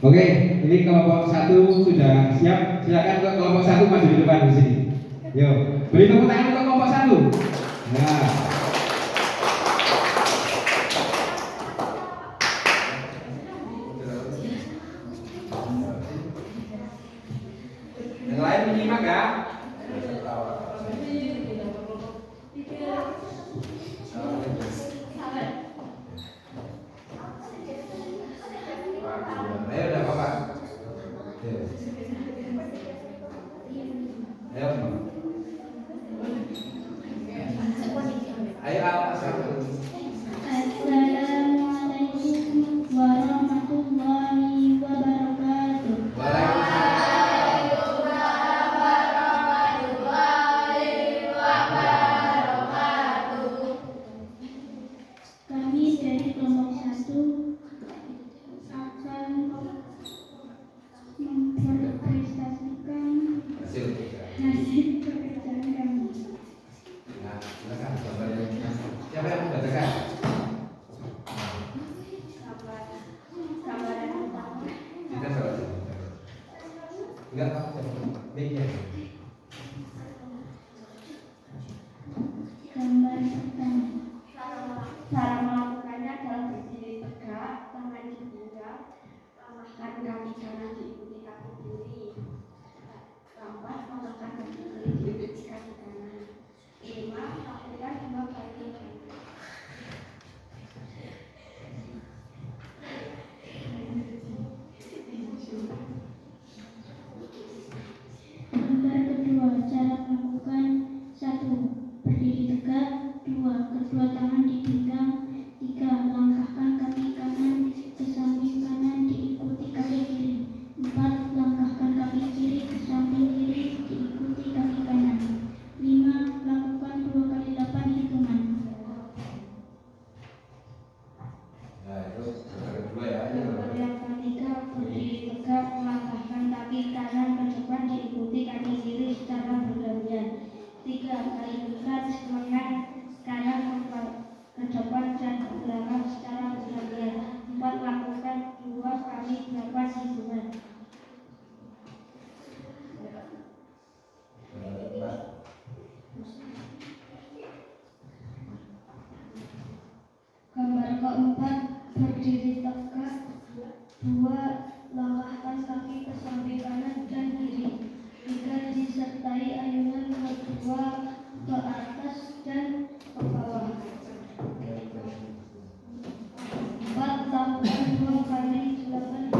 [SPEAKER 1] Oke, ini kelompok 1 sudah siap. Silakan ke kelompok 1 maju di depan di sini. Yo, beri tepuk tangan untuk kelompok 1. Nah. Yang lain menyimak ya. Ayo udah apa? Ayo Assalamualaikum
[SPEAKER 2] warahmatullahi wabarakatuh. Kami dari kelompok 1 akan mempresentasikan hasil pekerjaan kami.
[SPEAKER 1] Nah, silakan gambarnya. Siapa yang membacakan?
[SPEAKER 2] Gambaran utama.
[SPEAKER 1] Kita salah. Enggak apa-apa. Mic-nya.
[SPEAKER 2] Gambar pertama. Cara melakukannya adalah berdiri tegak, tangan digenggam, langkahkan kaki kanan diikuti kaki kiri, lambat langkahkan kaki kiri diikuti kaki kanan. 5. Lakukan 2 kali. Gambar kedua, cara melakukan 1. Berdiri tegak. 2. Kedua tangan digenggam. 3. Langkahkan kaki kanan ke samping kanan diikuti kaki kiri. 4. Langkahkan kaki kiri ke samping kiri diikuti kaki kanan. 5. Lakukan 2 kali 8 hitungan.
[SPEAKER 1] Nah, itu gambar kedua ya.
[SPEAKER 2] Gambar yang ketiga, berdiri tegak, langkahkan kaki kanan ke depan diikuti kaki kiri secara bergantian. 3. Kali dekat lengan kanan ke depan dan ke belakang secara bergantian. 4. Lakukan 2 kali 8 hitungan. Gambar keempat, berdiri tegak. 2. Langkahkan kaki ke samping kanan dan kiri. 3. Disertai ayunan kedua ke atas dan ke bawah. 4. Lakukan 2 kali 8.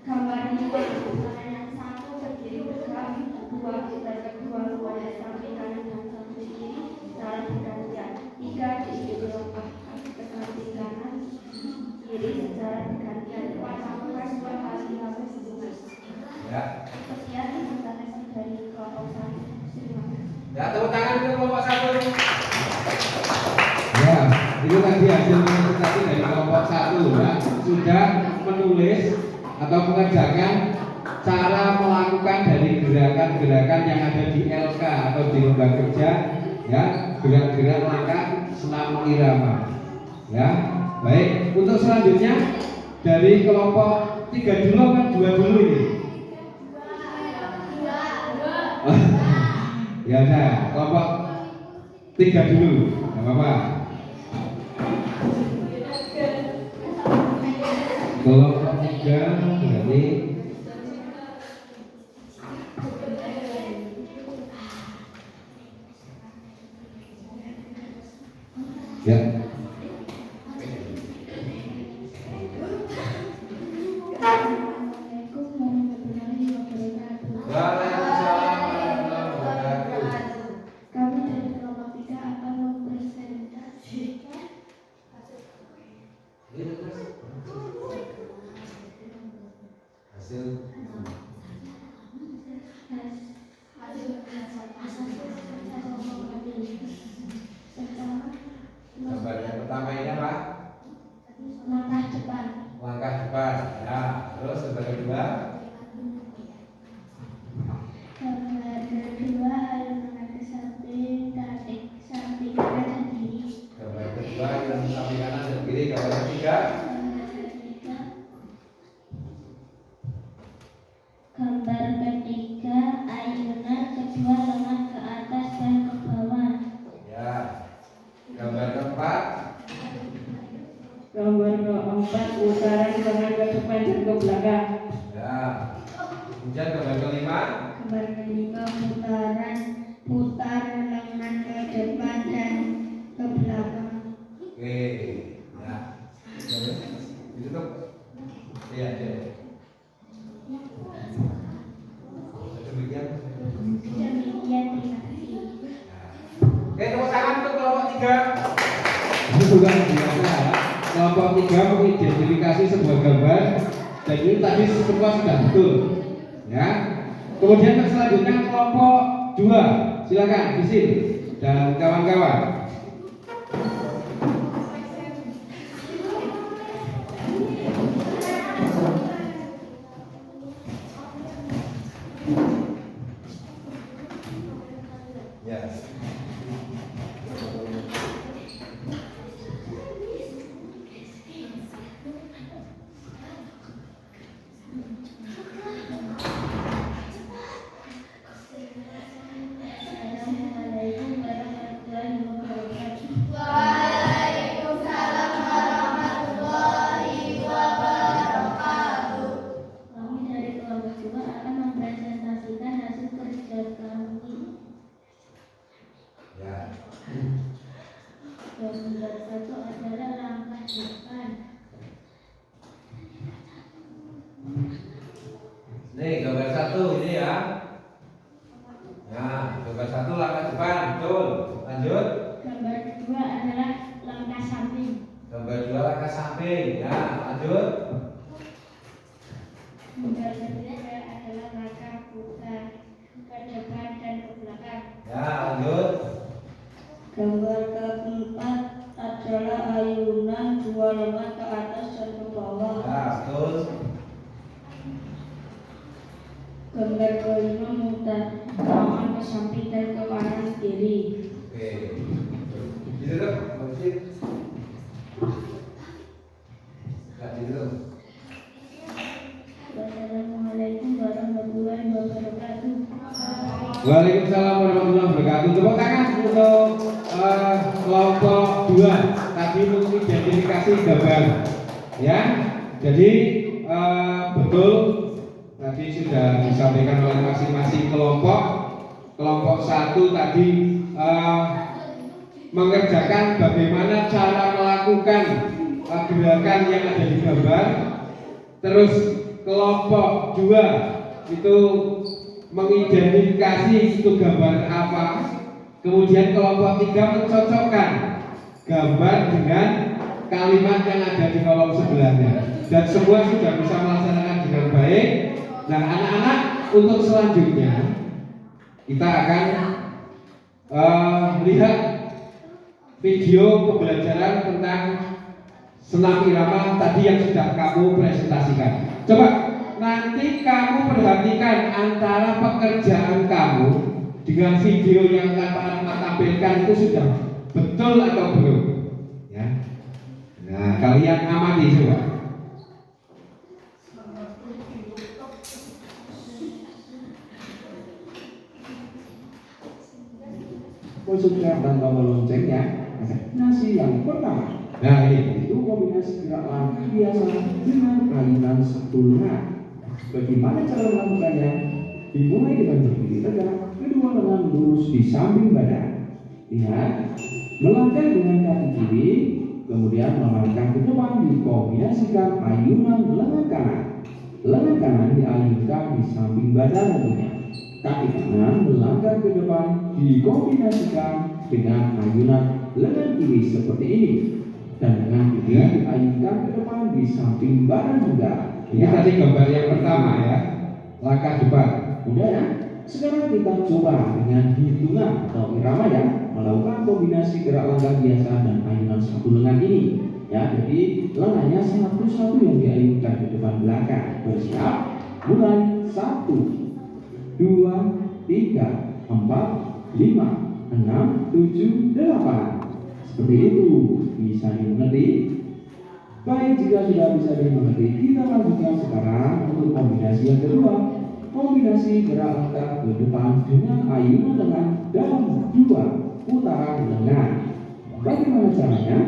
[SPEAKER 2] Gambar 5, tangan yang 1 berdiri tegak. 2. Kita kedua luar samping kanan dan samping kiri secara bergantian. 3. Diikuti langkah kaki ke samping kanan kiri secara bergantian. 4. Lakukan 2 kali 8 hitungan.
[SPEAKER 1] Ya.
[SPEAKER 2] Sekian presentasi dari kelompok 1. Terima kasih.
[SPEAKER 1] Ya, tepuk tangan untuk kelompok 1. Ya, itu tadi hasil presentasi dari kelompok 1 ya. Sudah menulis atau mengerjakan cara melakukan dari gerakan-gerakan yang ada di LK atau di lomba kerja ya, gerak-gerak langkah senam irama. Ya, baik. Untuk selanjutnya dari kelompok 3 dulu kan 2 dulu ini. Ya udah, kelompok 3 dulu, nggak apa-apa. Kelompok 3 berarti ya.
[SPEAKER 2] Assalamualaikum warahmatullahi wabarakatuh.
[SPEAKER 1] Waalaikumsalam warahmatullahi wabarakatuh.
[SPEAKER 2] Kami dari kelompok 3 akan mempresentasikan
[SPEAKER 1] Hasil gambar yang pertama ini apa?
[SPEAKER 2] langkah depan.
[SPEAKER 1] Langkah depan. Ya, terus gambar kedua.
[SPEAKER 2] Gambar kedua, ayunan ke samping kanan dan kiri.
[SPEAKER 1] kelima.
[SPEAKER 2] Gambar kelima putar lengan ke depan dan ke belakang.
[SPEAKER 1] Oke, ya. Ditutup. Iya, iya. Demikian.
[SPEAKER 2] Demikian, terima kasih.
[SPEAKER 1] Oke, tepuk tangan untuk kelompok 3. Ini juga biasa. Kelompok 3 mengidentifikasi sebuah gambar dan ini tadi semua sudah betul. Ya. Kemudian selanjutnya kelompok 2. Silakan Bisil dan kawan-kawan.
[SPEAKER 2] Assalamualaikum warahmatullahi wabarakatuh.
[SPEAKER 4] Waalaikumsalam warahmatullahi wabarakatuh.
[SPEAKER 2] Kami dari kelompok 2 akan mempresentasikan hasil kerja kami.
[SPEAKER 1] Ya.
[SPEAKER 2] Gambar 1 adalah langkah depan.
[SPEAKER 1] Nih gambar 1 ini ya. Nah, gambar 1 langkah depan, betul. Lanjut.
[SPEAKER 2] Gambar 2 adalah langkah samping.
[SPEAKER 1] Gambar 2 langkah samping, ya. Lanjut.
[SPEAKER 2] Gambar 3 adalah langkah putar ke depan dan ke belakang.
[SPEAKER 1] Ya, lanjut.
[SPEAKER 2] Gambar keempat adalah ayunan 2 lengan ke atas dan ke bawah.
[SPEAKER 1] Ya, betul.
[SPEAKER 2] Gambar kelima mutar tangan ke samping dan ke kanan kiri.
[SPEAKER 1] Oke. Ditutup, masih. Enggak ditutup.
[SPEAKER 2] Wassalamualaikum warahmatullahi wabarakatuh.
[SPEAKER 1] Waalaikumsalam warahmatullahi wabarakatuh. Tepuk tangan untuk kelompok 2 tadi mengidentifikasi gambar. Ya, jadi betul tadi sudah disampaikan oleh masing-masing kelompok. Kelompok 1 tadi mengerjakan bagaimana cara melakukan gerakan yang ada di gambar. Terus kelompok 2 itu mengidentifikasi itu gambar apa. Kemudian kelompok 3 mencocokkan gambar dengan kalimat yang ada di kolom sebelahnya. Dan semua sudah bisa melaksanakan dengan baik. Nah, anak-anak, untuk selanjutnya kita akan lihat video pembelajaran tentang senam irama tadi yang sudah kamu presentasikan. Coba nanti kamu perhatikan antara pekerjaan kamu dengan video yang akan tampilkan itu sudah betul atau belum, ya. Nah, kalian amati coba.
[SPEAKER 5] Khususnya tanpa loncengnya, nasi yang pertama.
[SPEAKER 1] Nah, ini
[SPEAKER 5] Itu kombinasi gerak langkah biasa dengan ayunan 1 lengan. Bagaimana cara melakukannya? Dimulai dengan berdiri tegak, kedua lengan lurus di samping badan. Lihat, melangkah dengan kaki kiri, kemudian melangkah ke depan dikombinasikan ayunan lengan kanan. Lengan kanan diayunkan di samping badan tentunya. Kaki kanan melangkah ke depan dikombinasikan dengan ayunan lengan kiri seperti ini. Dan lengan kiri diayunkan ke depan di samping badan juga.
[SPEAKER 1] ini tadi gambar yang pertama ya, langkah depan.
[SPEAKER 5] Udah ya? Sekarang kita coba dengan hitungan atau irama ya, melakukan kombinasi gerak langkah biasa dan ayunan 1 lengan ini. Ya, jadi lengannya satu-satu yang diayunkan ke depan belakang. Bersiap? Mulai. 1, 2, 3, 4, 5, 6, 7, 8. Seperti itu. Bisa dimengerti? Baik, jika sudah bisa dimengerti, kita lanjutkan sekarang untuk kombinasi yang kedua. Kombinasi gerak langkah ke depan dengan ayunan lengan dalam 2 putaran lengan. Bagaimana caranya?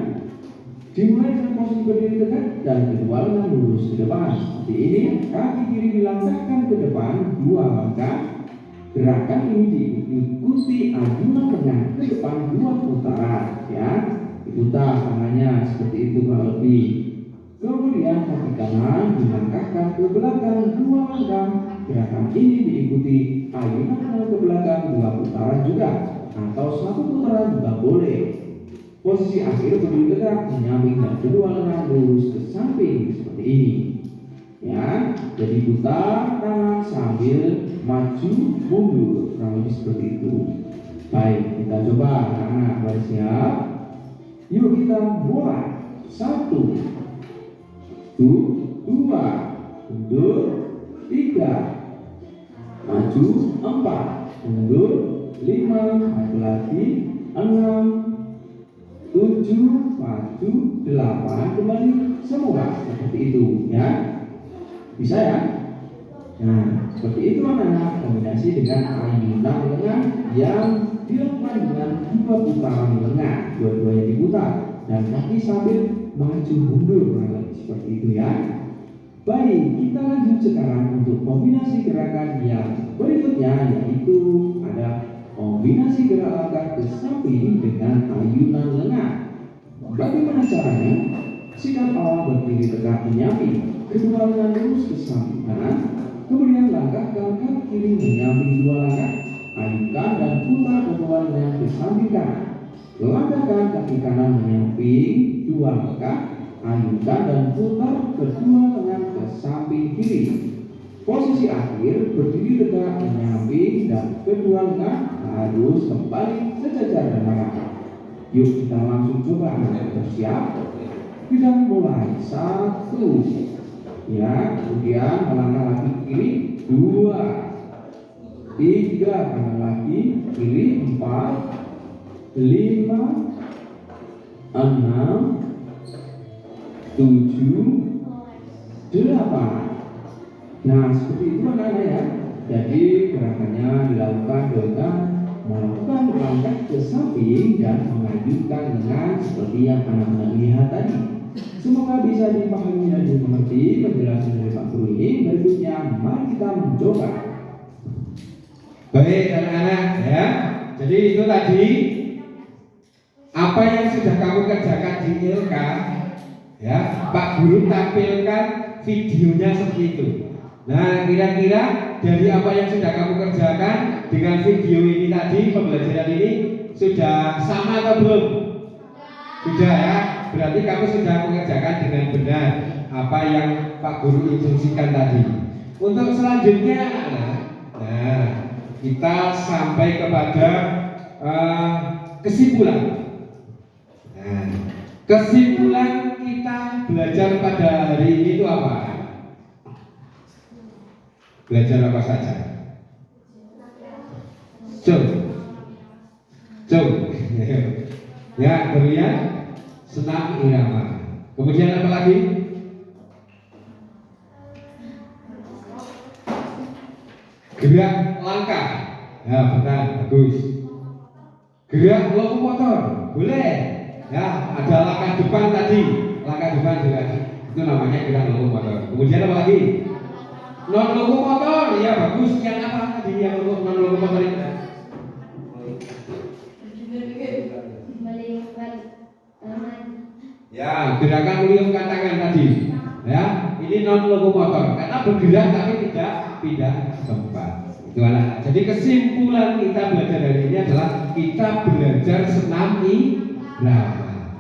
[SPEAKER 5] Dimulai dengan posisi berdiri tegak dan kedua lengan lurus ke depan. Seperti ini, kaki kiri dilangkahkan ke depan 2 langkah. Gerakan ini diikuti ayunan lengan ke depan 2 putaran, ya. Diputar tangannya seperti itu kurang lebih. Kemudian kaki kanan dilangkahkan ke belakang 2 langkah. Gerakan ini diikuti ayunan lengan ke belakang 2 putaran juga, atau 1 putaran juga boleh. Posisi akhir berdiri tegak menyamping dan kedua lengan lurus ke samping seperti ini. Ya, jadi putar tangan sambil maju mundur, kurang lebih seperti itu. Baik, kita coba anak-anak, mulai siap. Yuk kita mulai. 1, 2, mundur, 3, maju, 4, mundur, 5, maju lagi, 6, 7, maju, 8, kembali semua seperti itu, ya. Bisa ya? Nah, seperti itu anak-anak, kombinasi dengan ayunan lengan yang dilakukan dengan 2 putaran lengan, dua-duanya diputar dan kaki sambil maju mundur, seperti itu ya. Baik, kita lanjut sekarang untuk kombinasi gerakan yang berikutnya, yaitu ada kombinasi gerak langkah ke samping dengan ayunan lengan. Bagaimana caranya? Sikap awal berdiri tegak menyamping, kedua lengan lurus ke samping kanan, kemudian langkahkan kaki kiri menyamping 2 langkah, ayunkan dan putar kedua lengan ke samping kanan. Langkahkan kaki kanan menyamping 2 langkah, ayunkan dan putar kedua lengan ke samping kiri. Posisi akhir berdiri tegak menyamping dan kedua lengan harus kembali sejajar dengan langkah. Yuk kita langsung coba, bersiap. Kita mulai 1, ya, kemudian melangkah lagi kiri 2, 3, kanan lagi kiri 4, 5, 6, 7, 8. Nah, seperti itu anak-anak ya. Jadi gerakannya dilakukan dengan melakukan langkah ke samping dan mengajukan lengan seperti yang anak-anak lihat tadi. Semoga bisa dipahami dan dimengerti penjelasan dari Pak Guru ini. Berikutnya mari kita mencoba.
[SPEAKER 1] Baik anak-anak ya. Jadi itu tadi apa yang sudah kamu kerjakan di Ilka, ya. Pak Guru tampilkan videonya seperti itu. Nah, kira-kira dari apa yang sudah kamu kerjakan dengan video ini tadi, pembelajaran ini sudah sama atau belum? Sudah ya. Berarti kamu sudah mengerjakan dengan benar apa yang Pak Guru instruksikan tadi. Untuk selanjutnya, nah, kita sampai kepada kesimpulan. Nah, kesimpulan kita belajar pada hari ini itu apa? Belajar apa saja? Ya, kemudian senam irama. Kemudian apa lagi? Gerak langkah. Ya, benar, bagus. Gerak lokomotor, boleh. Ya, ada langkah depan tadi. Langkah depan juga. Itu namanya gerak lokomotor. Kemudian apa lagi? Non lokomotor, ya bagus. Yang apa tadi yang non lokomotor itu? Ya, gerakan meliungkan tangan tadi. Ya, ini non lokomotor karena bergerak tapi tidak pindah tempat. Itu anak. Jadi kesimpulan kita belajar hari ini adalah kita belajar senam irama.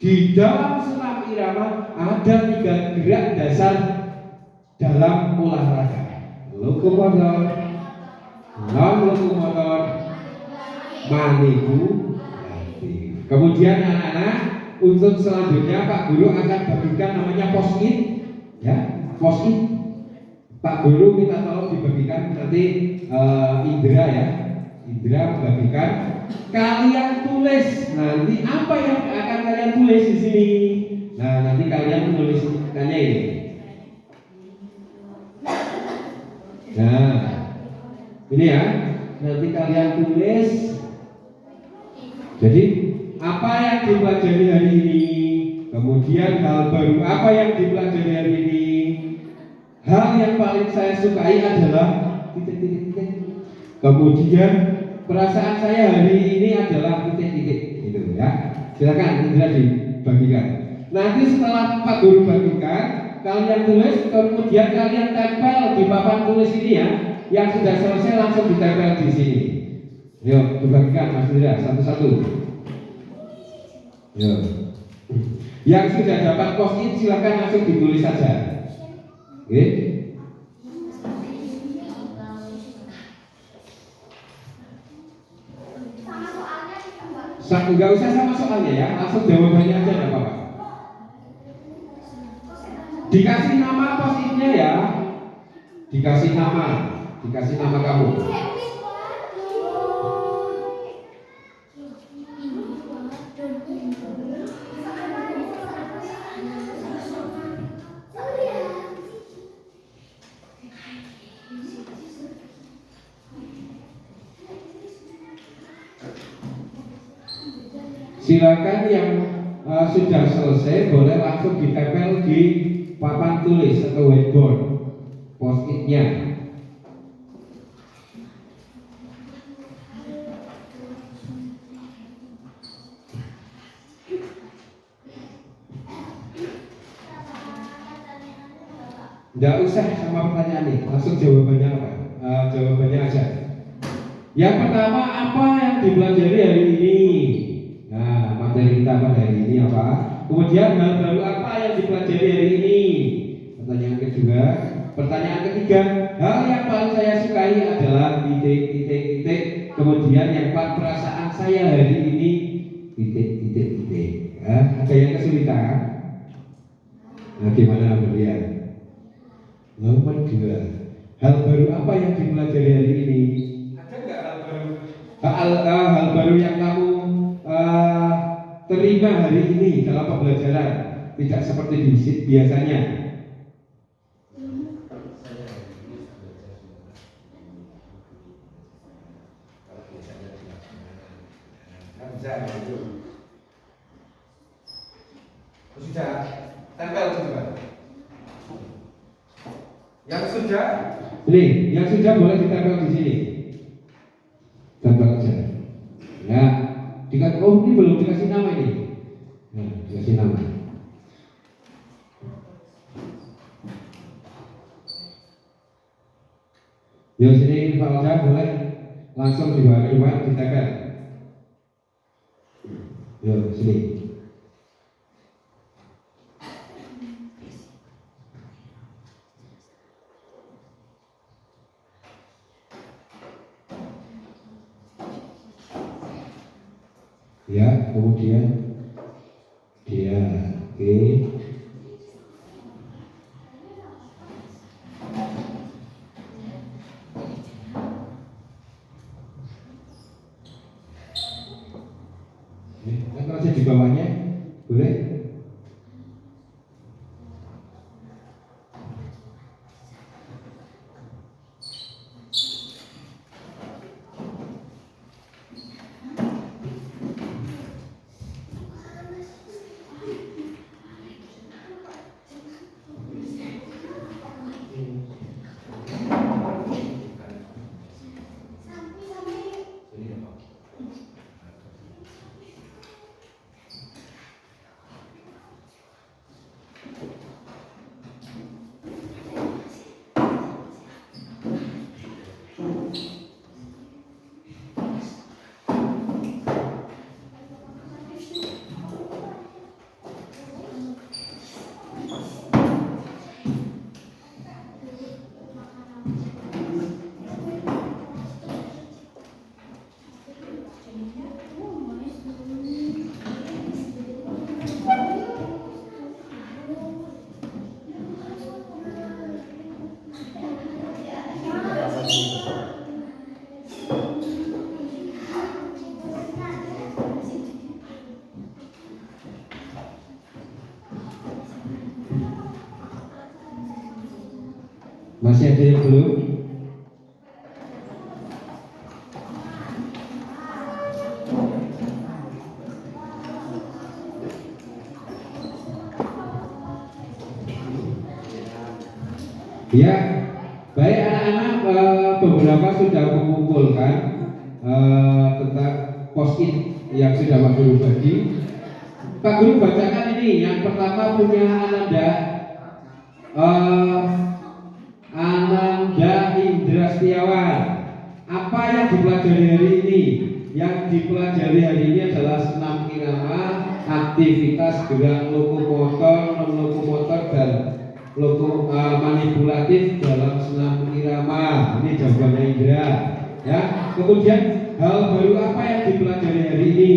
[SPEAKER 1] Di dalam senam irama ada 3 gerak dasar dalam olahraga: lokomotor, non lokomotor, manipulatif. Kemudian anak-anak, untuk selanjutnya Pak Guru akan bagikan namanya post-it, ya, post-it. Pak Guru minta tolong dibagikan nanti Indra ya, Indra bagikan. Kalian tulis nanti apa yang akan kalian tulis di sini. Nah, nanti kalian menuliskannya ini. Nah, ini ya, nanti kalian tulis. Jadi apa yang dipelajari hari ini Kemudian hal baru apa yang dipelajari hari ini? Hal yang paling saya sukai adalah titik. Kemudian perasaan saya hari ini adalah titik gitu ya. Silakan Indra dibagikan. Nanti setelah Pak Guru bagikan, kalian tulis, kemudian kalian tempel di papan tulis ini ya. Yang sudah selesai langsung ditempel di sini. Yuk, dibagikan Mas Indra satu-satu. Yuk. Yang sudah dapat post-it silakan langsung ditulis saja. Oke. Enggak usah sama soalnya ya, langsung jawabannya aja enggak apa-apa. Dikasih nama post-itnya ya. Dikasih nama kamu. Silakan yang sudah selesai boleh langsung ditempel di papan tulis atau whiteboard post-itnya. Tidak usah sama pertanyaan ini, langsung jawabannya apa? Jawabannya aja. Yang pertama, apa yang dipelajari hari ini? Nah, materi kita pada hari ini apa? Kemudian hal baru apa yang dipelajari hari ini? Pertanyaan kedua. Pertanyaan ketiga, hal yang paling saya sukai adalah titik. Kemudian yang empat, perasaan saya hari ini titik. Ada yang kesulitan? Nah, gimana melihat? Nomor dua, hal baru apa yang dipelajari hari ini? Ada nggak hal baru? Hal baru yang kamu terima hari ini dalam pembelajaran, tidak seperti biasanya. Sudah tempel coba. Yang sudah, yang sudah boleh ditempel di sini. Tempel aja. Ya. Ini belum dikasih nama ini. Nah, dikasih nama. Yuk sini Valda boleh langsung dibawa ditempel. Yuk sini. Ya, kemudian dia, oke. Kan aja di bawahnya, boleh? Masih ada yang belum? Ya, baik anak-anak, beberapa sudah mengumpulkan tentang post-it yang sudah Pak Guru bagi. Pak Guru bacakan ini. Yang pertama punya Ananda Indra Setiawan. Apa yang dipelajari hari ini? Yang dipelajari hari ini adalah senam irama, aktivitas gerak lokomotor, non lokomotor dan manipulatif dalam senam irama. Ini jawabannya Indra. Ya. Kemudian hal baru apa yang dipelajari hari ini?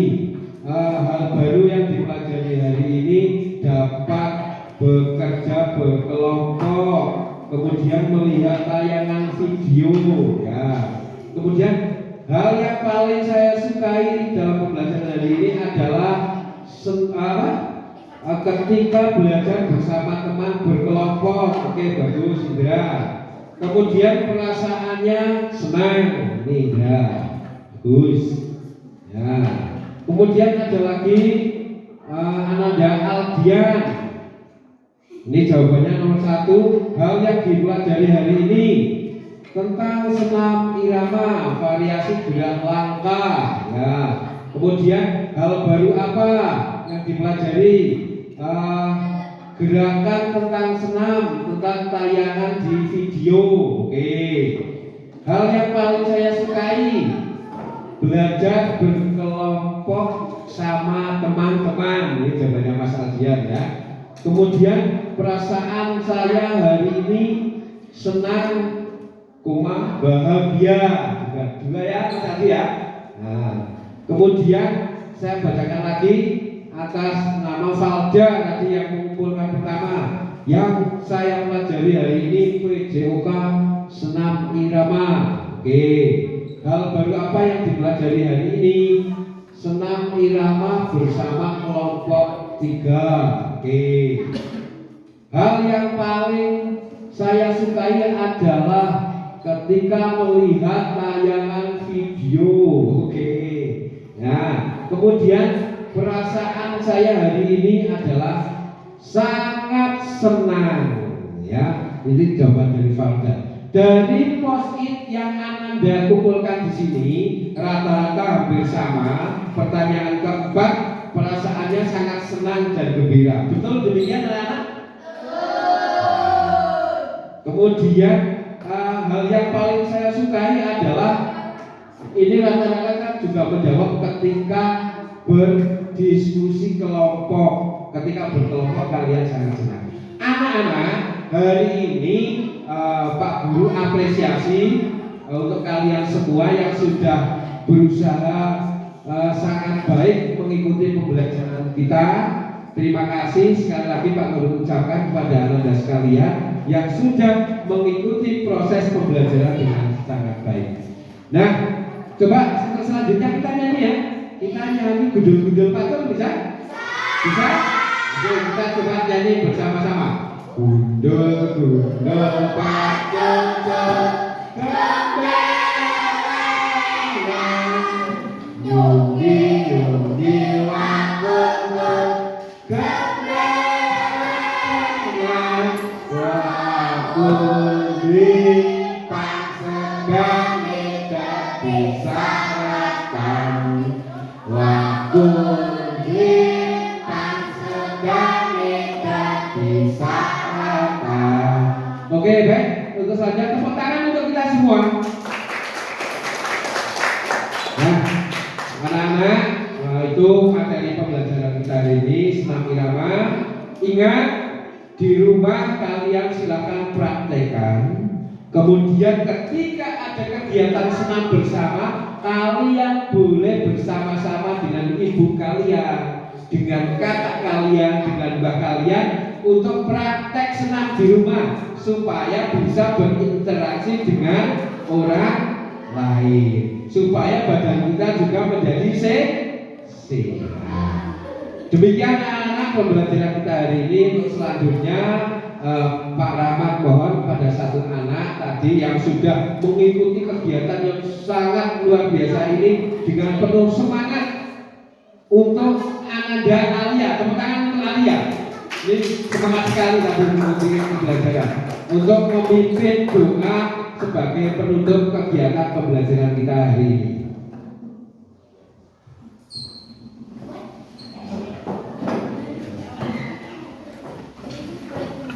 [SPEAKER 1] Hal baru yang dipelajari hari ini dapat bekerja berkelompok, kemudian melihat tayangan video. Ya. Kemudian hal yang paling saya sukai dalam pembelajaran hari ini adalah ketika belajar bersama teman berkelompok. Oke, bagus Indra. Kemudian perasaannya senang. Ini Indra. Bagus. Ya. Kemudian ada lagi Ananda Aldian. Ini jawabannya nomor 1. Hal yang dipelajari hari ini tentang senam irama, variasi gerak langkah. Ya. Kemudian hal baru apa yang dipelajari? Gerakan tentang senam, tentang tayangan di video. Oke. Hal yang paling saya sukai, belajar berkelompok sama teman-teman. Ini jawabannya Mas Aldian ya. Kemudian perasaan saya hari ini senang, bahagia juga ya Mas Aldi ya. Nah, kemudian saya bacakan lagi atas nama Valda tadi yang mengumpulkan pertama. Yang saya pelajari hari ini PJOK senam irama. Oke. Hal baru apa yang dipelajari hari ini? Senam irama bersama kelompok 3. Oke. Hal yang paling saya sukai adalah ketika melihat tayangan video. Oke. Nah, kemudian perasaan saya hari ini adalah sangat senang. Ya, ini jawaban dari Valda. Dari post-it yang Anda kumpulkan di sini, rata-rata hampir sama. Pertanyaan keempat, perasaannya sangat senang dan gembira. Betul demikian anak-anak? Kemudian hal yang paling saya sukai adalah ini rata-rata kan juga menjawab ketika berdiskusi kelompok. Ketika berkelompok kalian sangat senang. Anak-anak, hari ini Pak Guru apresiasi untuk kalian semua yang sudah berusaha sangat baik mengikuti pembelajaran kita. Terima kasih sekali lagi Pak Guru ucapkan kepada anak-anak sekalian yang sudah mengikuti proses pembelajaran dengan sangat baik. Nah, coba selanjutnya kita nyanyi ya. Kita nyanyi gudul-gudul patung bisa? Bisa? Oke, kita coba nyanyi bersama-sama. Gundul-gundul patung nyundi-nyundi wanggung kebenaran wakundi pangsegani tak disarakan wakundi pangsegani tak disarakan. Oke, baik. Untuk saja tepuk tangan untuk kita semua. Nah, anak-anak, itu materi pembelajaran kita hari ini senam irama. Ingat, di rumah kalian silakan praktekkan. Kemudian ketika ada kegiatan senam bersama, kalian boleh bersama-sama dengan ibu kalian, dengan kakak kalian, dengan mbak kalian untuk praktek senam di rumah supaya bisa berinteraksi dengan orang lain, supaya badan kita juga menjadi sehat. Demikian anak-anak pembelajaran kita hari ini. Untuk selanjutnya Pak Rahmat mohon pada satu anak tadi yang sudah mengikuti kegiatan yang sangat luar biasa ini dengan penuh semangat untuk Ananda Alia. Tepuk tangan untuk Alia. Ini semangat sekali tadi mengikuti pembelajaran untuk memimpin doa sebagai penutup kegiatan pembelajaran kita hari ini.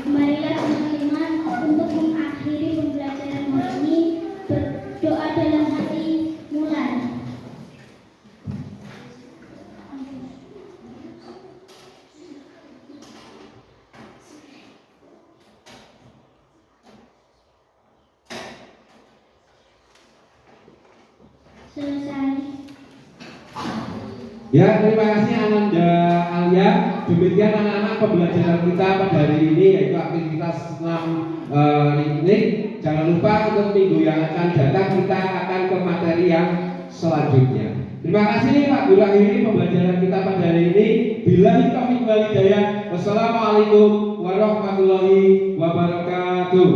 [SPEAKER 2] Marilah teman-teman untuk mengakhiri pembelajaran hari ini berdoa dalam hati mulai. Selesai.
[SPEAKER 1] Ya, terima kasih Ananda Alia. Demikian anak-anak pembelajaran kita pada hari ini, yaitu aktivitas senam ritmik. Jangan lupa untuk minggu yang akan datang kita akan ke materi yang selanjutnya. Terima kasih Pak Guru, akhiri pembelajaran kita pada hari ini. Billahi taufiq wal hidayah. Wassalamualaikum warahmatullahi wabarakatuh.